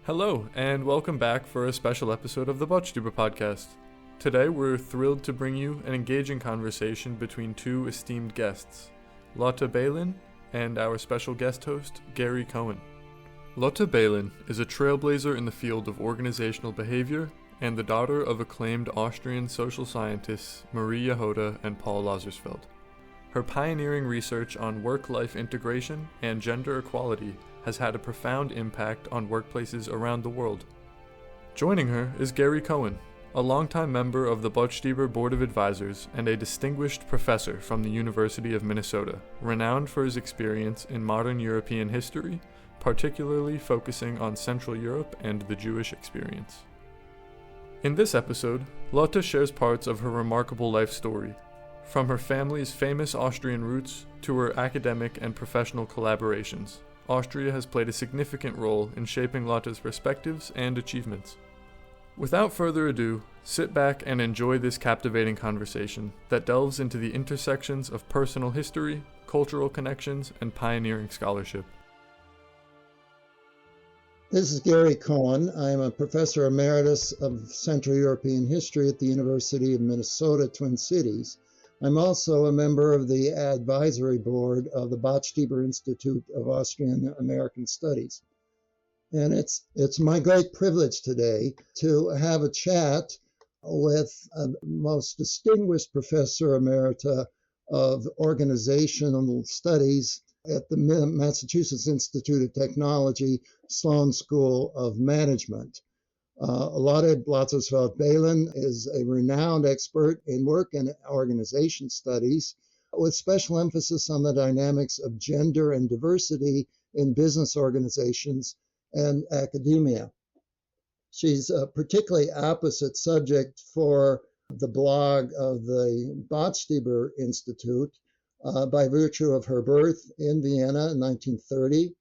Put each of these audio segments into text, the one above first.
Hello, and welcome back for a special episode of the Botstiber podcast. Today, we're thrilled to bring you an engaging conversation between two esteemed guests, Lotte Bailyn and our special guest host, Gary Cohen. Lotte Bailyn is a trailblazer in the field of organizational behavior and the daughter of acclaimed Austrian social scientists Marie Jahoda and Paul Lazarsfeld. Her pioneering research on work-life integration and gender equality has had a profound impact on workplaces around the world. Joining her is Gary Cohen, a longtime member of the Botstiber Board of Advisors and a distinguished professor from the University of Minnesota, renowned for his experience in modern European history, particularly focusing on Central Europe and the Jewish experience. In this episode, Lotte shares parts of her remarkable life story, from her family's famous Austrian roots to her academic and professional collaborations. Austria has played a significant role in shaping Lotte's perspectives and achievements. Without further ado, sit back and enjoy this captivating conversation that delves into the intersections of personal history, cultural connections, and pioneering scholarship. This is Gary Cohen. I'm a professor emeritus of Central European history at the University of Minnesota, Twin Cities. I'm also a member of the advisory board of the Botstiber Institute of Austrian-American Studies. And it's my great privilege today to have a chat with a most distinguished professor emerita of organizational studies at the Massachusetts Institute of Technology, Sloan School of Management. Lotte Bailyn is a renowned expert in work and organization studies with special emphasis on the dynamics of gender and diversity in business organizations and academia. She's a particularly opposite subject for the blog of the Botstiber Institute by virtue of her birth in Vienna in 1930,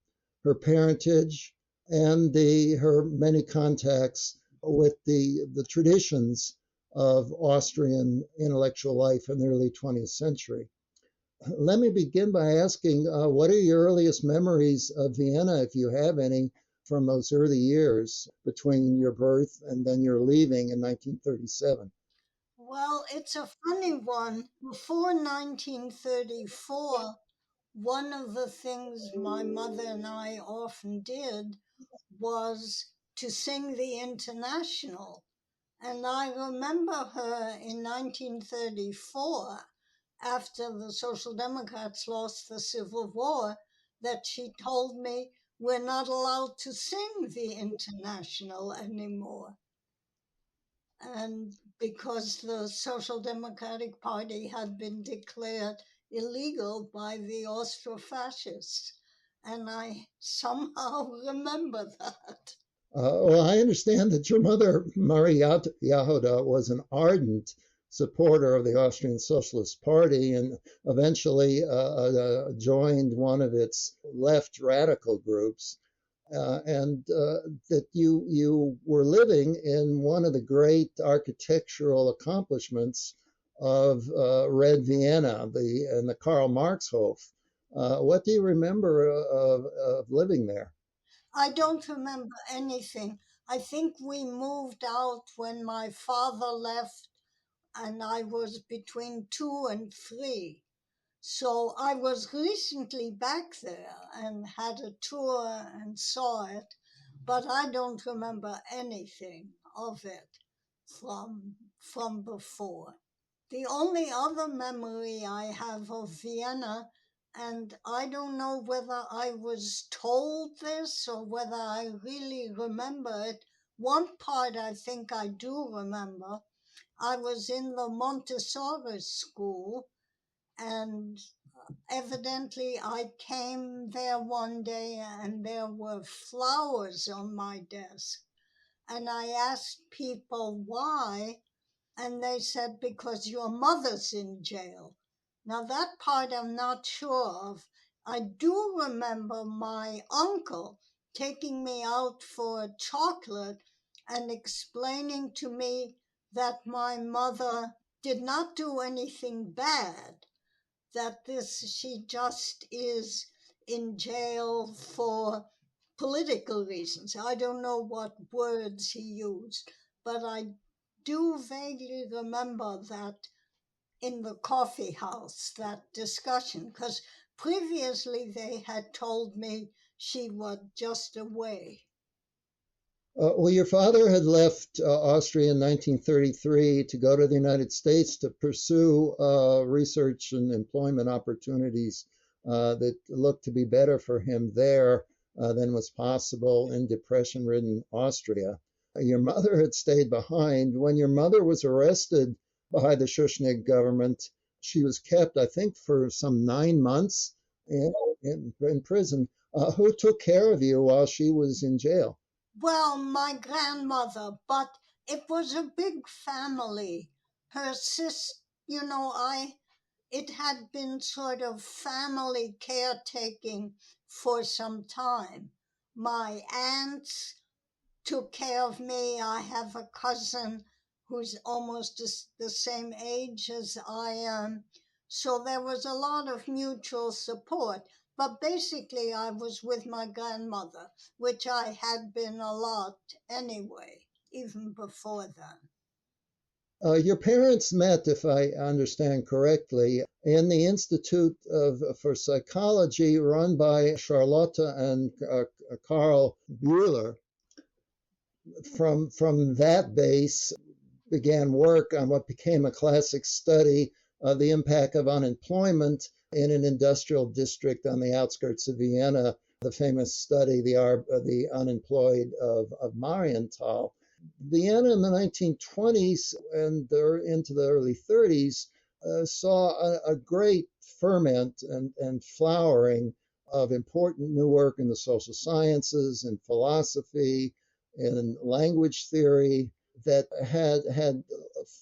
her parentage, and her many contacts with the traditions of Austrian intellectual life in the early 20th century. Let me begin by asking, what are your earliest memories of Vienna, if you have any, from those early years between your birth and then your leaving in 1937? Well, it's a funny one. Before 1934, one of the things my mother and I often did was to sing the International. And I remember her in 1934, after the Social Democrats lost the Civil War, that she told me we're not allowed to sing the International anymore. And because the Social Democratic Party had been declared illegal by the Austro-fascists. And I somehow remember that. Well, I understand that your mother, Marie Jahoda, was an ardent supporter of the Austrian Socialist Party and eventually joined one of its left radical groups. And that you were living in one of the great architectural accomplishments of Red Vienna, the Karl Marx Hof. What do you remember of living there? I don't remember anything. I think we moved out when my father left, and I was between 2 and 3. So I was recently back there and had a tour and saw it, but I don't remember anything of it from before. The only other memory I have of Vienna, and I don't know whether I was told this or whether I really remember it. One part I think I do remember. I was in the Montessori school, and evidently I came there one day and there were flowers on my desk. And I asked people why, and they said, because your mother's in jail. Now that part I'm not sure of. I do remember my uncle taking me out for a chocolate and explaining to me that my mother did not do anything bad, that she just is in jail for political reasons. I don't know what words he used, but I do vaguely remember that in the coffee house, that discussion, because previously they had told me she was just away. Well, your father had left Austria in 1933 to go to the United States to pursue research and employment opportunities that looked to be better for him there than was possible in depression-ridden Austria. Your mother had stayed behind. When your mother was arrested by the Schuschnigg government, she was kept, I think, for some 9 months in prison. Who took care of you while she was in jail? Well, my grandmother, but it was a big family. Her sister, it had been sort of family caretaking for some time. My aunts took care of me. I have a cousin who's almost the same age as I am. So there was a lot of mutual support. But basically, I was with my grandmother, which I had been a lot anyway, even before then. Your parents met, if I understand correctly, in the for Psychology run by Charlotte and Karl Buehler. From that base began work on what became a classic study of the impact of unemployment in an industrial district on the outskirts of Vienna, the famous study, the unemployed of Marienthal. Vienna in the 1920s and into the early 30s saw a great ferment and flowering of important new work in the social sciences and philosophy and language theory that had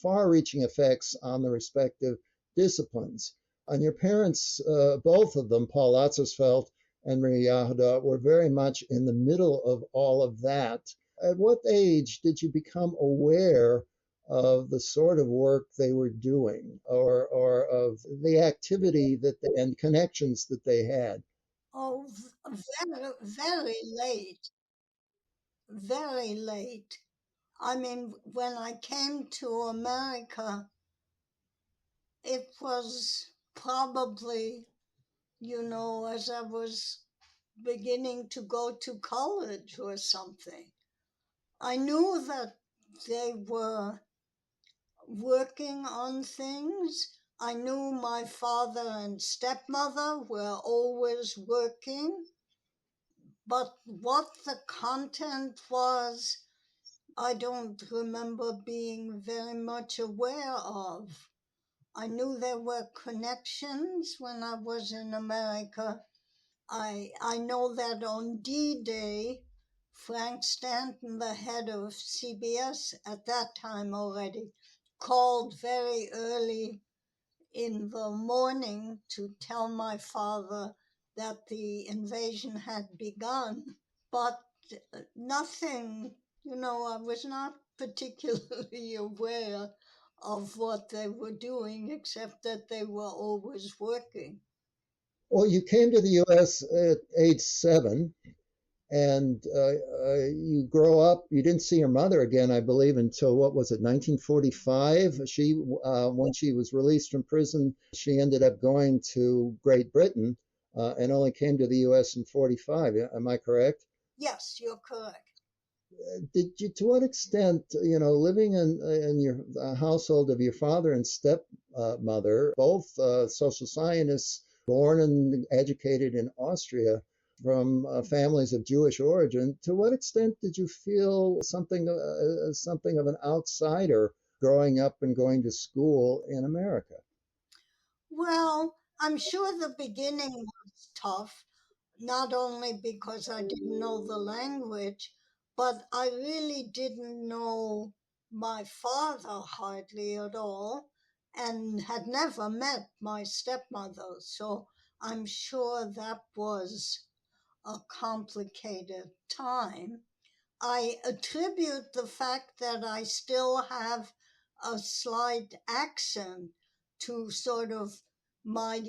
far-reaching effects on the respective disciplines. And your parents, both of them, Paul Lazarsfeld and Maria Jahoda, were very much in the middle of all of that. At what age did you become aware of the sort of work they were doing, or of the activity and connections that they had? Oh, very, very late, very late. I mean, when I came to America, it was probably, as I was beginning to go to college or something. I knew that they were working on things. I knew my father and stepmother were always working, but what the content was, I don't remember being very much aware of. I knew there were connections when I was in America. I know that on D-Day, Frank Stanton, the head of CBS at that time already, called very early in the morning to tell my father that the invasion had begun. But nothing, I was not particularly aware of what they were doing, except that they were always working. Well, you came to the U.S. at age 7, and you grow up. You didn't see your mother again, I believe, until what was it, 1945? When she was released from prison, she ended up going to Great Britain and only came to the U.S. in 45. Am I correct? Yes, you're correct. To what extent, living in your household of your father and stepmother, both social scientists, born and educated in Austria, from families of Jewish origin, to what extent did you feel something of an outsider growing up and going to school in America? Well, I'm sure the beginning was tough, not only because I didn't know the language, but I really didn't know my father hardly at all and had never met my stepmother. So I'm sure that was a complicated time. I attribute the fact that I still have a slight accent to sort of my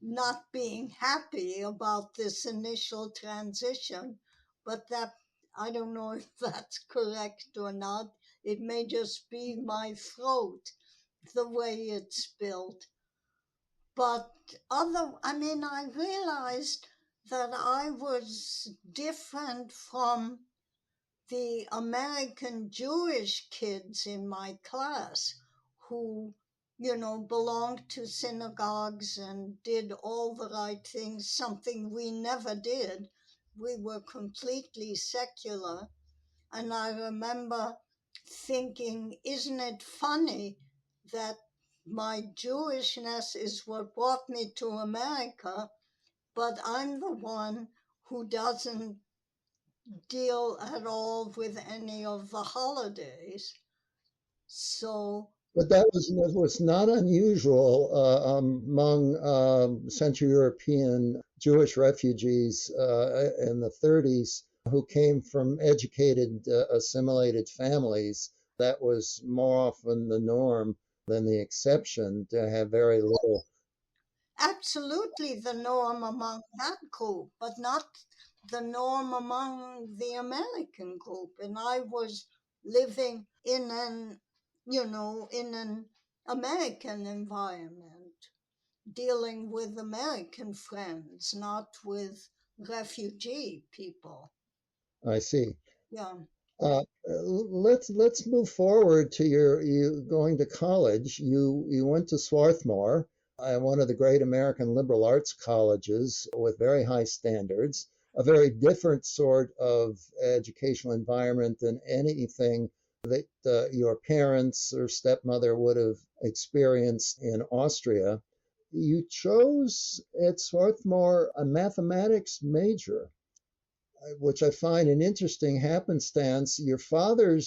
not being happy about this initial transition, but that, I don't know if that's correct or not. It may just be my throat, the way it's spelled. But I realized that I was different from the American Jewish kids in my class who, belonged to synagogues and did all the right things, something we never did. We were completely secular. And I remember thinking, isn't it funny that my Jewishness is what brought me to America, but I'm the one who doesn't deal at all with any of the holidays. So, But that was not unusual among Central European Jewish refugees in the 30s who came from educated, assimilated families. That was more often the norm than the exception to have very little. absolutely the norm among that group, but not the norm among the American group. And I was living in an American environment, dealing with American friends, not with refugee people. I see. Yeah. Let's move forward to you going to college. You went to Swarthmore, one of the great American liberal arts colleges with very high standards, a very different sort of educational environment than anything that your parents or stepmother would have experienced in Austria. You chose at Swarthmore a mathematics major, which I find an interesting happenstance. Your father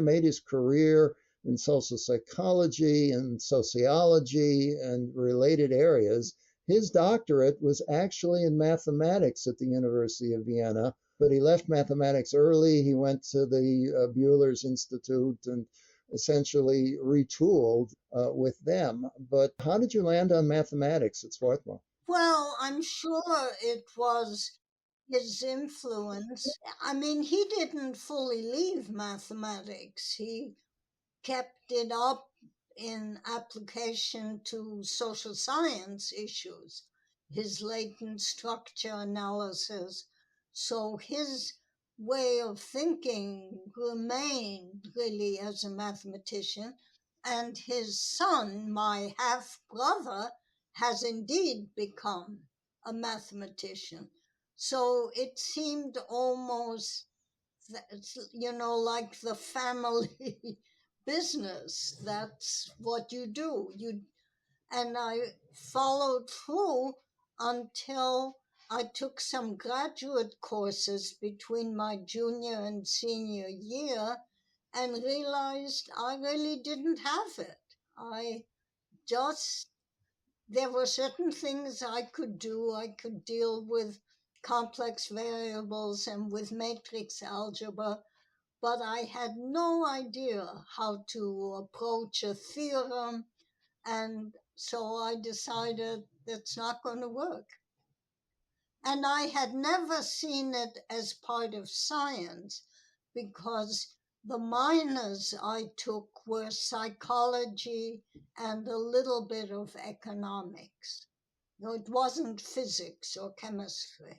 made his career in social psychology and sociology and related areas. His doctorate was actually in mathematics at the University of Vienna, but he left mathematics early. He went to the Buehler's Institute and essentially retooled with them. But how did you land on mathematics at Swarthmore? Well, I'm sure it was his influence. He didn't fully leave mathematics. He kept it up in application to social science issues, his latent structure analysis. So his way of thinking remained really as a mathematician. And his son, my half brother, has indeed become a mathematician. So it seemed almost, like the family business. That's what you do. And I followed through until I took some graduate courses between my junior and senior year and realized I really didn't have it. I just There were certain things I could do. I could deal with complex variables and with matrix algebra, but I had no idea how to approach a theorem, and so I decided that's not going to work. And I had never seen it as part of science because the minors I took were psychology and a little bit of economics. No, it wasn't physics or chemistry.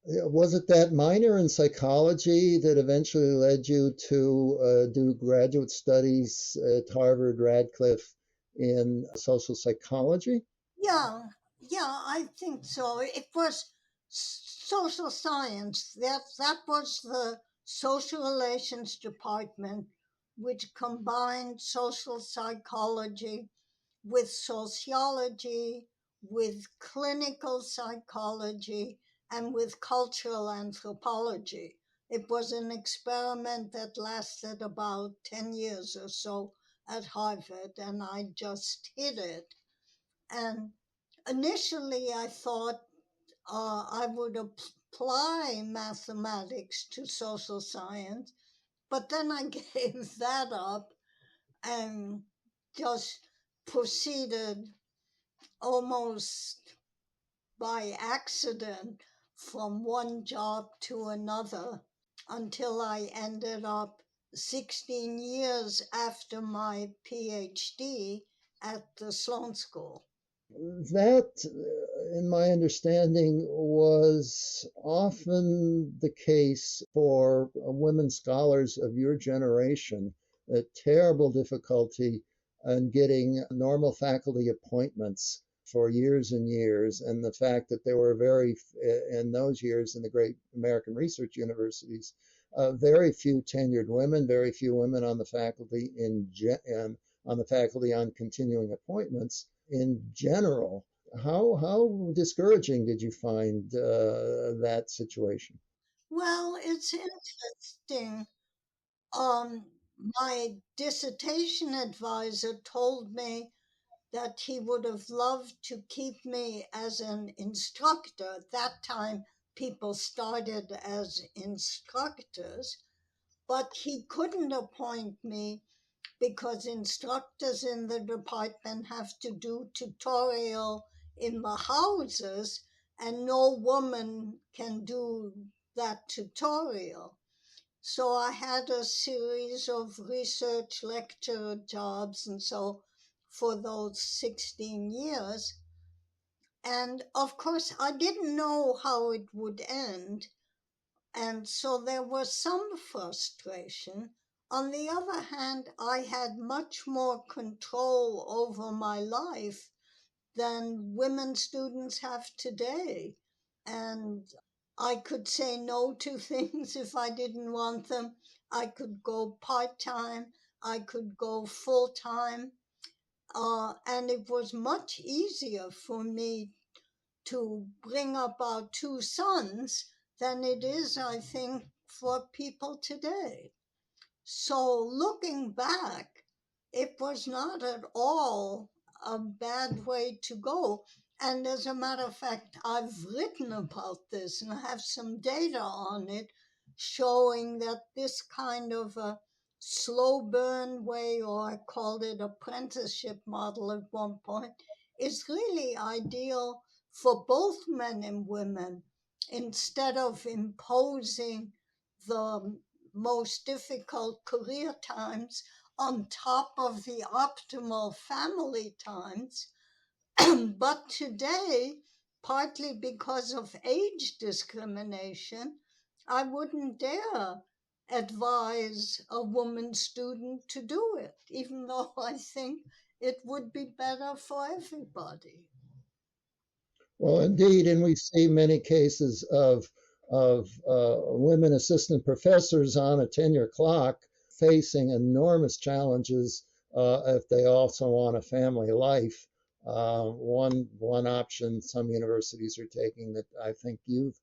Was it that minor in psychology that eventually led you to do graduate studies at Harvard, Radcliffe in social psychology? Yeah, yeah, I think so. It was social science. That was the social relations department, which combined social psychology with sociology, with clinical psychology, and with cultural anthropology. It was an experiment that lasted about 10 years or so at Harvard, and I just hit it. And initially, I thought I would apply mathematics to social science, but then I gave that up and just proceeded almost by accident from one job to another until I ended up 16 years after my PhD at the Sloan School. That, in my understanding, was often the case for women scholars of your generation, a terrible difficulty in getting normal faculty appointments for years and years, and the fact that there were in those years in the great American research universities, very few tenured women, very few women on the faculty on the faculty on continuing appointments in general. How discouraging did you find that situation? Well, it's interesting. Um, my dissertation advisor told me that he would have loved to keep me as an instructor. At that time, people started as instructors, but he couldn't appoint me because instructors in the department have to do tutorial in the houses, and no woman can do that tutorial. So I had a series of research lecturer jobs and so for those 16 years. And of course, I didn't know how it would end. And so there was some frustration. On the other hand, I had much more control over my life than women students have today. And I could say no to things if I didn't want them. I could go part time, I could go full time. And it was much easier for me to bring up our two sons than it is, I think, for people today. So looking back, it was not at all a bad way to go. And as a matter of fact, I've written about this and I have some data on it showing that this kind of a slow burn way, or I called it apprenticeship model at one point, is really ideal for both men and women instead of imposing the most difficult career times on top of the optimal family times. But today, partly because of age discrimination, I wouldn't dare advise a woman student to do it, even though I think it would be better for everybody. Well, indeed, and we see many cases of women assistant professors on a tenure clock facing enormous challenges if they also want a family life. One option some universities are taking that I think you've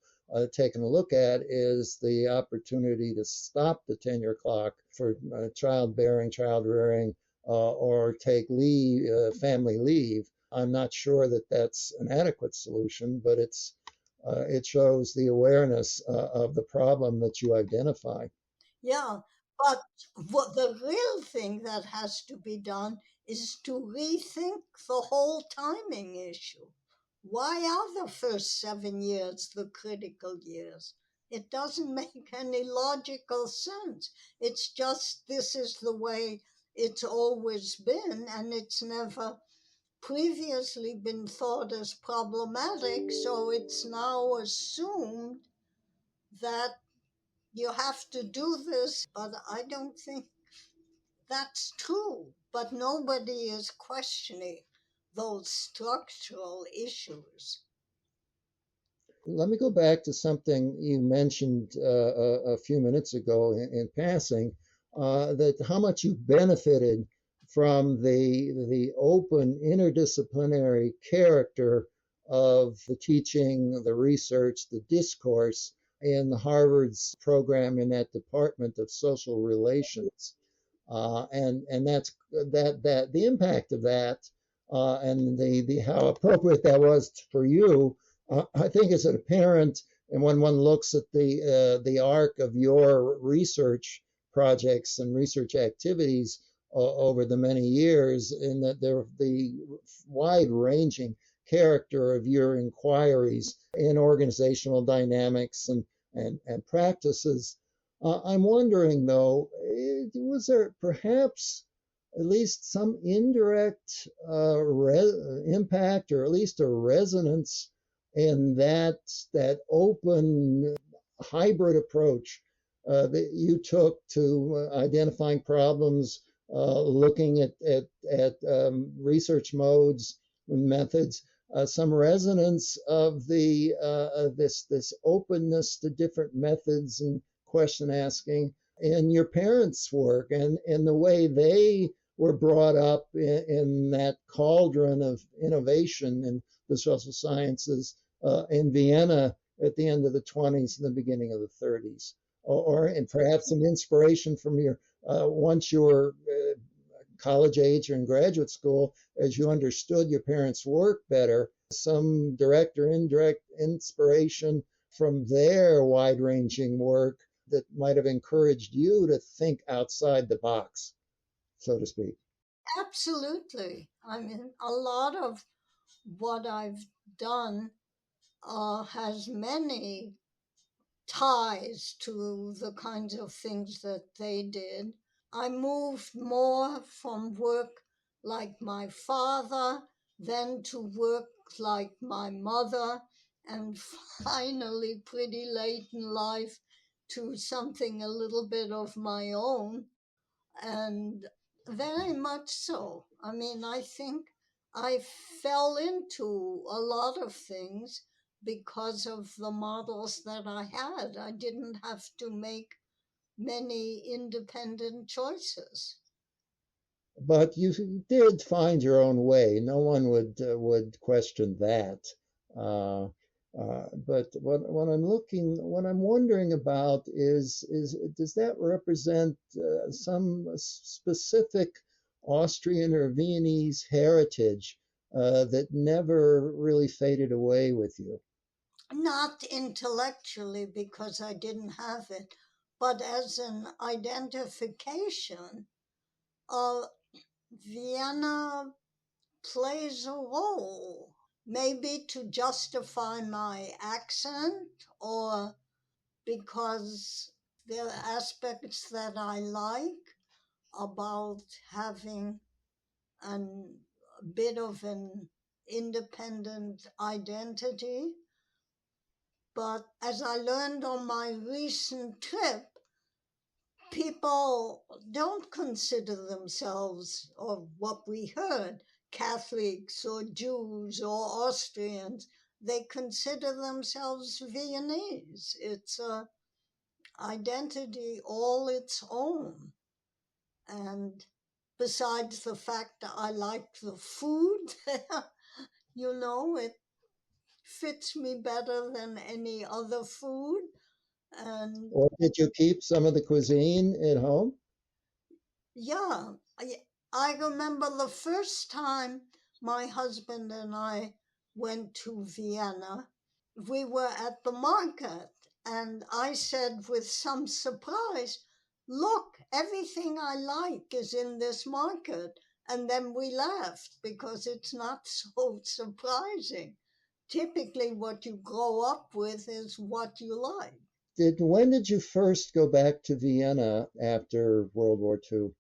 taken a look at is the opportunity to stop the tenure clock for childbearing, child rearing, or take leave, family leave. I'm not sure that that's an adequate solution, but it shows the awareness of the problem that you identify. Yeah, but what the real thing that has to be done is to rethink the whole timing issue. Why are the first 7 years the critical years? It doesn't make any logical sense. It's just this is the way it's always been, and it's never previously been thought as problematic, so it's now assumed that you have to do this, but I don't think that's true. But nobody is questioning those structural issues. Let me go back to something you mentioned a few minutes ago in passing, that how much you benefited from the open interdisciplinary character of the teaching, the research, the discourse in Harvard's program in that department of social relations, and that the impact of that and the how appropriate that was for you. I think is apparent, and when one looks at the arc of your research projects and research activities over the many years, in that the wide-ranging character of your inquiries in organizational dynamics and practices. I'm wondering, though, was there perhaps at least some indirect impact, or at least a resonance in that open hybrid approach that you took to identifying problems, looking at research modes and methods, some resonance of this openness to different methods and question asking in your parents' work and the way they were brought up in that cauldron of innovation in the social sciences in Vienna at the end of the 20s and the beginning of the 30s, and perhaps some inspiration from your once you were college age or in graduate school, as you understood your parents' work better, some direct or indirect inspiration from their wide-ranging work that might have encouraged you to think outside the box, so to speak. Absolutely. I mean, a lot of what I've done has many ties to the kinds of things that they did. I moved more from work like my father, then to work like my mother, and finally, pretty late in life, to something a little bit of my own. And very much so. I mean, I think I fell into a lot of things because of the models that I had. I didn't have to make many independent choices. But you did find your own way. No one would question that. Uh, but what I'm wondering about is does that represent some specific Austrian or Viennese heritage that never really faded away with you? Not intellectually, because I didn't have it, but as an identification. Vienna plays a role, maybe to justify my accent or because there are aspects that I like about having a bit of an independent identity. But as I learned on my recent trip, people don't consider themselves, or what we heard, Catholics or Jews or Austrians. They consider themselves Viennese. It's a identity all its own. And besides the fact that I like the food, it fits me better than any other food. And Or did you keep some of the cuisine at home? yeah, I remember the first time my husband and I went to Vienna. We were at the market, and I said with some surprise, "Look, everything I like is in this market." And then we laughed because it's not so surprising. Typically, what you grow up with is what you like. When did you first go back to Vienna after World War II?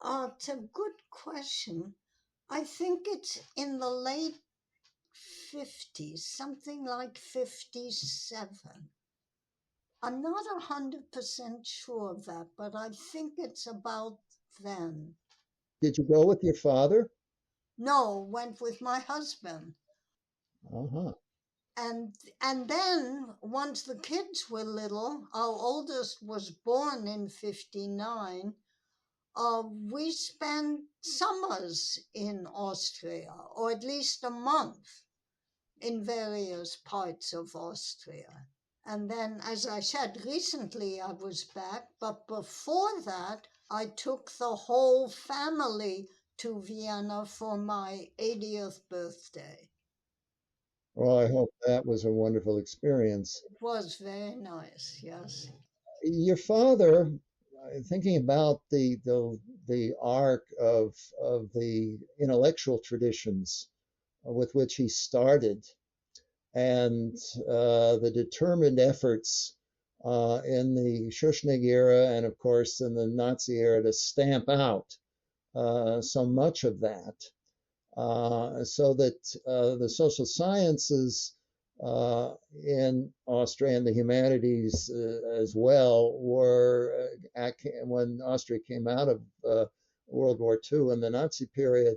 It's a good question. I think it's in the late 50s, something like 57. I'm not 100% sure of that, but I think it's about then. Did you go with your father? No, went with my husband. Uh-huh. And then once the kids were little, our oldest was born in 59. We spent summers in Austria, or at least a month in various parts of Austria. And then, as I said, recently I was back, but before that, I took the whole family to Vienna for my 80th birthday. Well, I hope that was a wonderful experience. It was very nice, yes. Your father, thinking about the arc of the intellectual traditions with which he started, and the determined efforts in the Schuschnigg era and, of course, in the Nazi era to stamp out so much of that, so that the social sciences in Austria and the humanities as well were, when Austria came out of World War II and the Nazi period,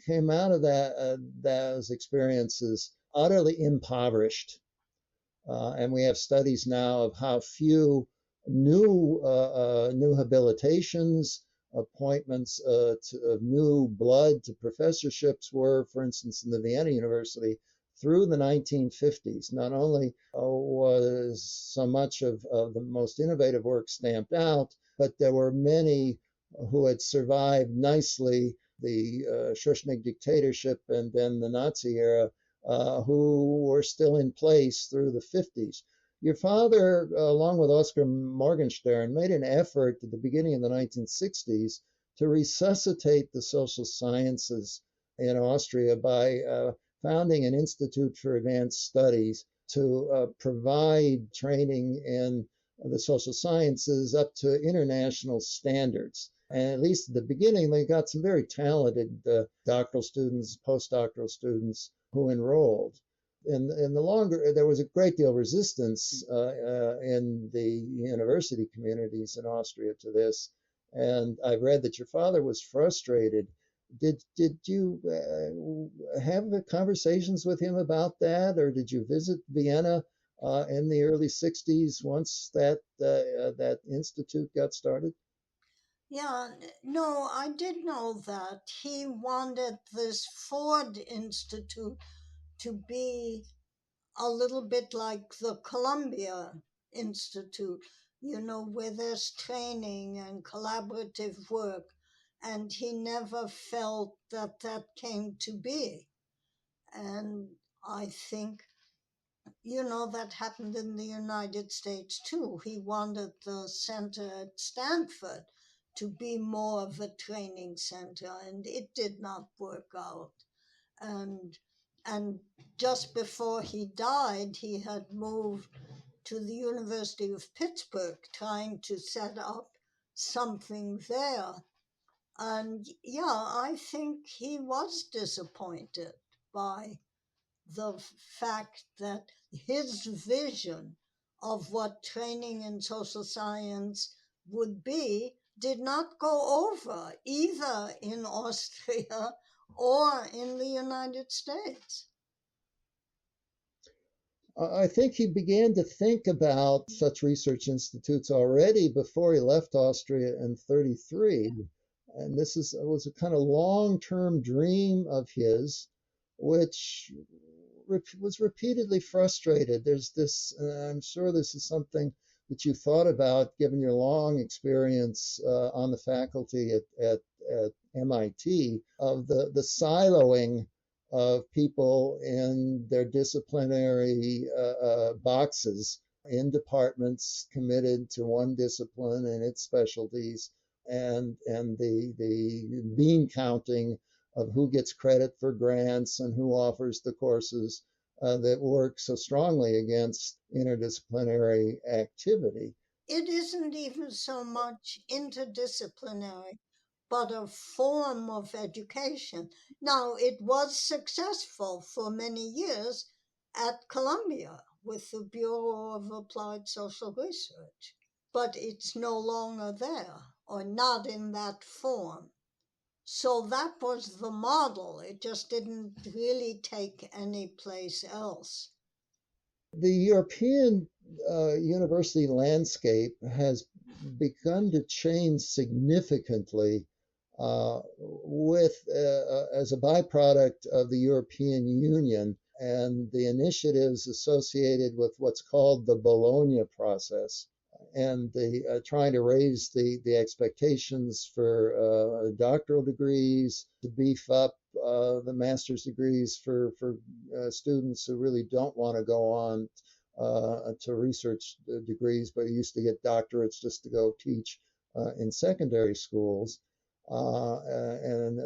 came out of those experiences utterly impoverished. And we have studies now of how few new habilitations, appointments of new blood to professorships were, for instance, in the Vienna University through the 1950s. Not only was so much of the most innovative work stamped out, but there were many who had survived nicely the Schuschnigg dictatorship and then the Nazi era, who were still in place through the 50s. Your father, along with Oskar Morgenstern, made an effort at the beginning of the 1960s to resuscitate the social sciences in Austria by founding an Institute for Advanced Studies to provide training in the social sciences up to international standards. And at least at the beginning, they got some very talented doctoral students, postdoctoral students who enrolled. In the longer, there was a great deal of resistance in the university communities in Austria to this. And I've read that your father was frustrated. Did you have conversations with him about that, or did you visit Vienna in the early 60s once that institute got started? Yeah, no, I did know that. He wanted this Ford Institute to be a little bit like the Columbia Institute, where there's training and collaborative work. And he never felt that that came to be. And I think, that happened in the United States too. He wanted the center at Stanford to be more of a training center, and it did not work out. And and just before he died, he had moved to the University of Pittsburgh, trying to set up something there. And yeah, I think he was disappointed by the fact that his vision of what training in social science would be did not go over either in Austria or in the United States. I think he began to think about such research institutes already before he left Austria in 33. And this was a kind of long-term dream of his, which was repeatedly frustrated. There's this, I'm sure this is something that you thought about given your long experience on the faculty at MIT, of the siloing of people in their disciplinary boxes in departments committed to one discipline and its specialties, and the bean counting of who gets credit for grants and who offers the courses that work so strongly against interdisciplinary activity. It isn't even so much interdisciplinary, but a form of education. Now, it was successful for many years at Columbia with the Bureau of Applied Social Research, but it's no longer there, or not in that form. So that was the model. It just didn't really take any place else. The European university landscape has begun to change significantly as a byproduct of the European Union and the initiatives associated with what's called the Bologna process, and the trying to raise the expectations for doctoral degrees, to beef up the master's degrees for students who really don't want to go on to research degrees, but used to get doctorates just to go teach in secondary schools. and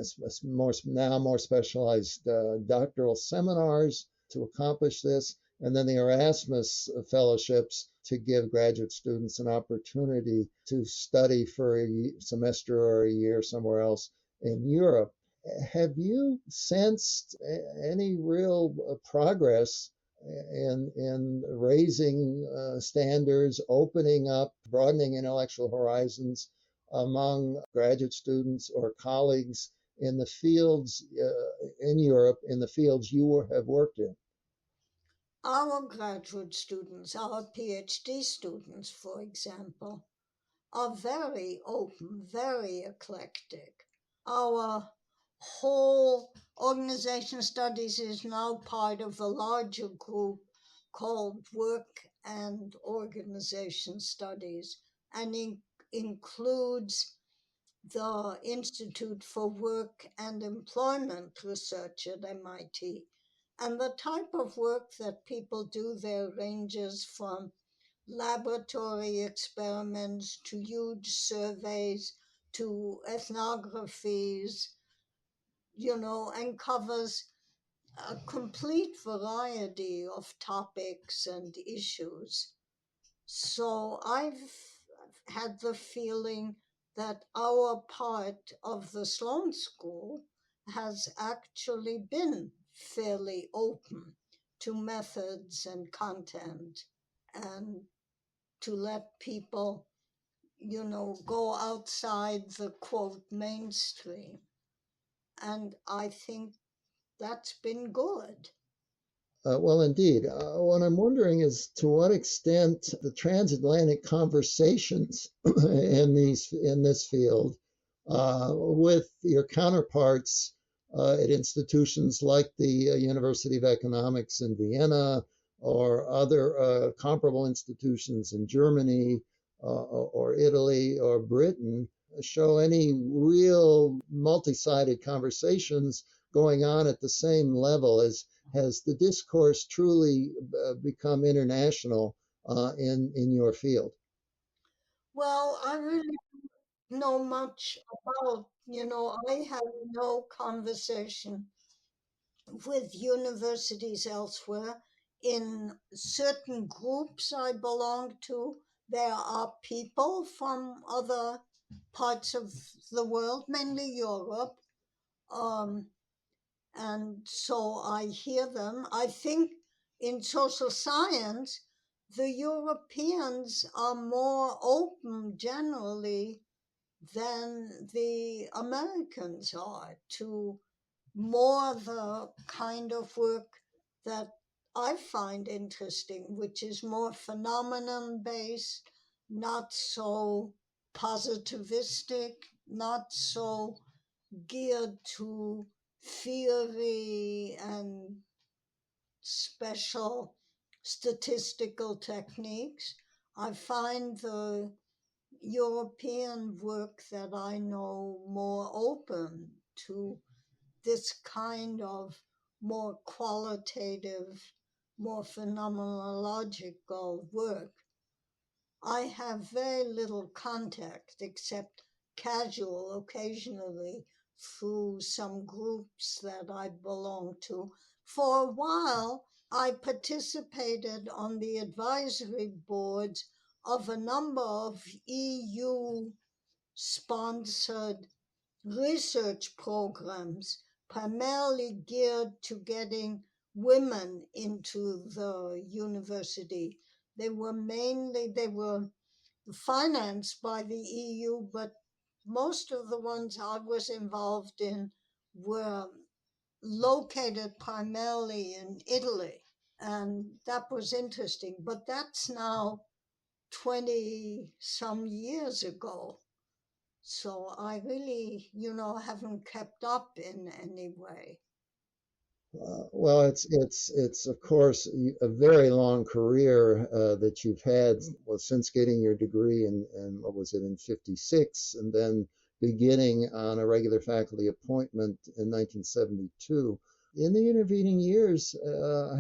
more specialized doctoral seminars to accomplish this, and then the Erasmus fellowships to give graduate students an opportunity to study for a semester or a year somewhere else in Europe. Have you sensed any real progress in raising standards, opening up, broadening intellectual horizons among graduate students or colleagues in the fields in Europe, in the fields you have worked in? Our graduate students, our PhD students, for example, are very open, very eclectic. Our whole organization studies is now part of a larger group called Work and Organization Studies, and includes the Institute for Work and Employment Research at MIT. And the type of work that people do there ranges from laboratory experiments to huge surveys to ethnographies, and covers a complete variety of topics and issues. So I've had the feeling that our part of the Sloan School has actually been fairly open to methods and content, and to let people, go outside the quote mainstream. And I think that's been good. Well, indeed. What I'm wondering is to what extent the transatlantic conversations in this field with your counterparts at institutions like the University of Economics in Vienna or other comparable institutions in Germany or Italy or Britain show any real multi-sided conversations going on at the same level. Has the discourse truly become international in your field? Well, I really don't know much about, I have no conversation with universities elsewhere. In certain groups I belong to, there are people from other parts of the world, mainly Europe. Um, and so I hear them. I think in social science, the Europeans are more open generally than the Americans are to more the kind of work that I find interesting, which is more phenomenon based, not so positivistic, not so geared to theory and special statistical techniques. I find the European work that I know more open to this kind of more qualitative, more phenomenological work. I have very little contact except casual occasionally through some groups that I belong to. For a while, I participated on the advisory boards of a number of EU sponsored research programs, primarily geared to getting women into the university. They were financed by the EU, but most of the ones I was involved in were located primarily in Italy. And that was interesting, but that's now 20 some years ago. So I really, haven't kept up in any way. Well, it's of course a very long career that you've had, well, since getting your degree in what was it, in '56, and then beginning on a regular faculty appointment in 1972. In the intervening years,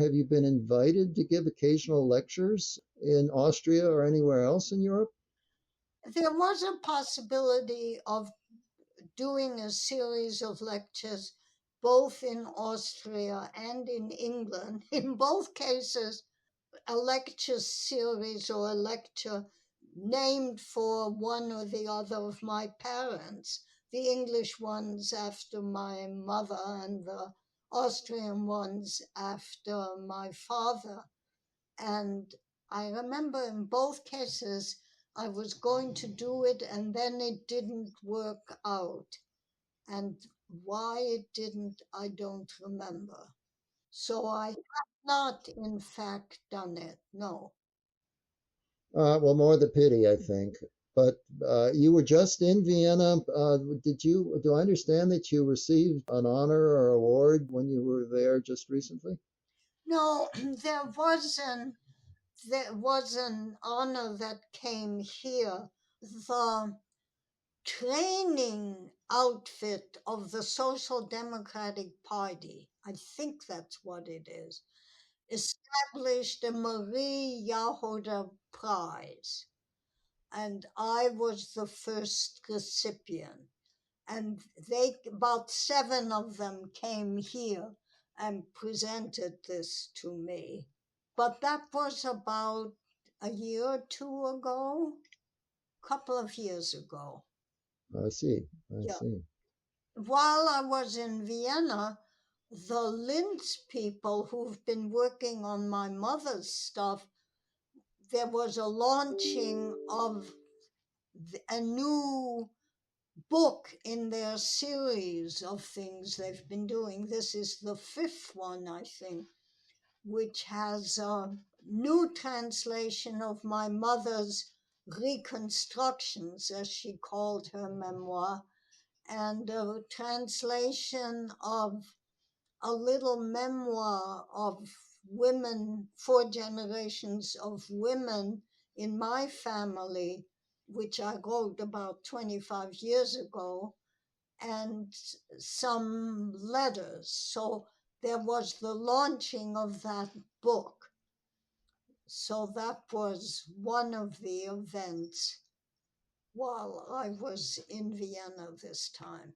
have you been invited to give occasional lectures in Austria or anywhere else in Europe? There was a possibility of doing a series of lectures both in Austria and in England. In both cases, a lecture series or a lecture named for one or the other of my parents, the English ones after my mother and the Austrian ones after my father. And I remember in both cases I was going to do it and then it didn't work out. And why it didn't, I don't remember. So I have not, in fact, done it. No. Well, more the pity, I think. But you were just in Vienna. Do I understand that you received an honor or award when you were there just recently? No, there was an honor that came here. The training outfit of the Social Democratic Party, I think that's what it is, established a Marie Jahoda Prize. And I was the first recipient. And about 7 of them came here and presented this to me. But that was about a year or two ago, couple of years ago. I see. I Yeah. see. While I was in Vienna, the Linz people who've been working on my mother's stuff, there was a launching of a new book in their series of things they've been doing. This is the 5th one, I think, which has a new translation of my mother's reconstructions, as she called her memoir, and a translation of a little memoir of women, 4 generations of women in my family, which I wrote about 25 years ago, and some letters. So there was the launching of that book. So that was one of the events while I was in Vienna this time.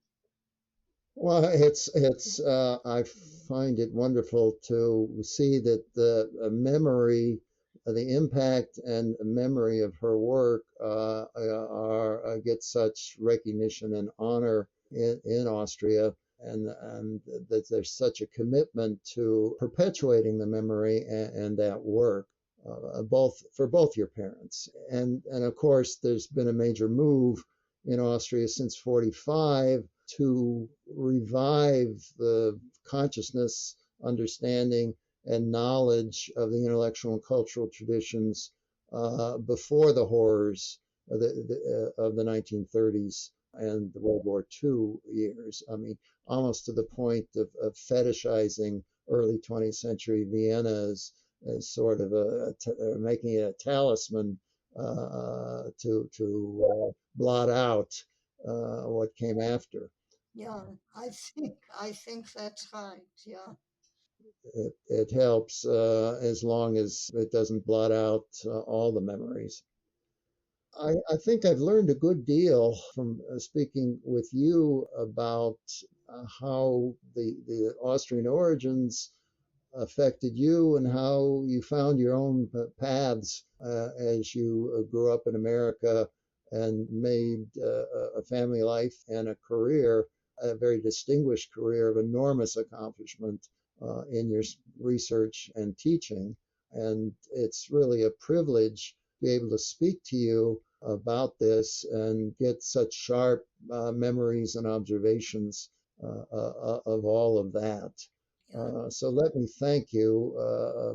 Well, I find it wonderful to see that the memory, the impact and memory of her work get such recognition and honor in Austria, and that there's such a commitment to perpetuating the memory and that work. Both your parents, and of course there's been a major move in Austria since '45 to revive the consciousness, understanding, and knowledge of the intellectual and cultural traditions before the horrors of the 1930s and the World War II years. I mean, almost to the point of fetishizing early 20th century Vienna as sort of making it a talisman to blot out what came after. Yeah, I think that's right. Yeah. It helps as long as it doesn't blot out all the memories. I think I've learned a good deal from speaking with you about how the Austrian origins affected you and how you found your own paths as you grew up in America and made a family life and a career, a very distinguished career of enormous accomplishment in your research and teaching. And it's really a privilege to be able to speak to you about this and get such sharp memories and observations of all of that. So let me thank you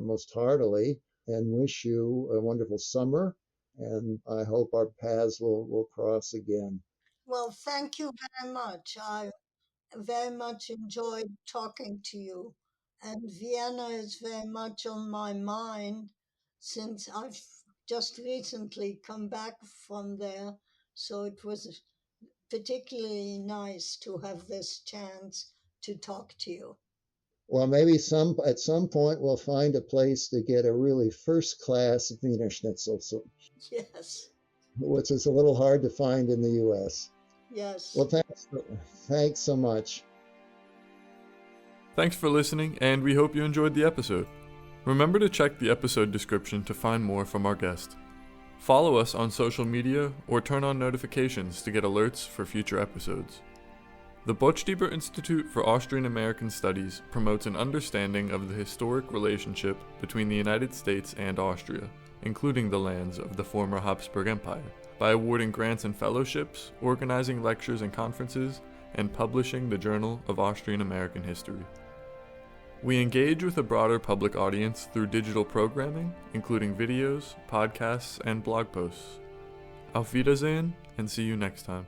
most heartily and wish you a wonderful summer. And I hope our paths will cross again. Well, thank you very much. I very much enjoyed talking to you. And Vienna is very much on my mind since I've just recently come back from there. So it was particularly nice to have this chance to talk to you. Well, maybe at some point we'll find a place to get a really first class Wiener Schnitzel, Yes. which is a little hard to find in the U.S. Yes. Well, thanks so much. Thanks for listening, and we hope you enjoyed the episode. Remember to check the episode description to find more from our guest. Follow us on social media or turn on notifications to get alerts for future episodes. The Botstiber Institute for Austrian-American Studies promotes an understanding of the historic relationship between the United States and Austria, including the lands of the former Habsburg Empire, by awarding grants and fellowships, organizing lectures and conferences, and publishing the Journal of Austrian-American History. We engage with a broader public audience through digital programming, including videos, podcasts, and blog posts. Auf Wiedersehen, and see you next time.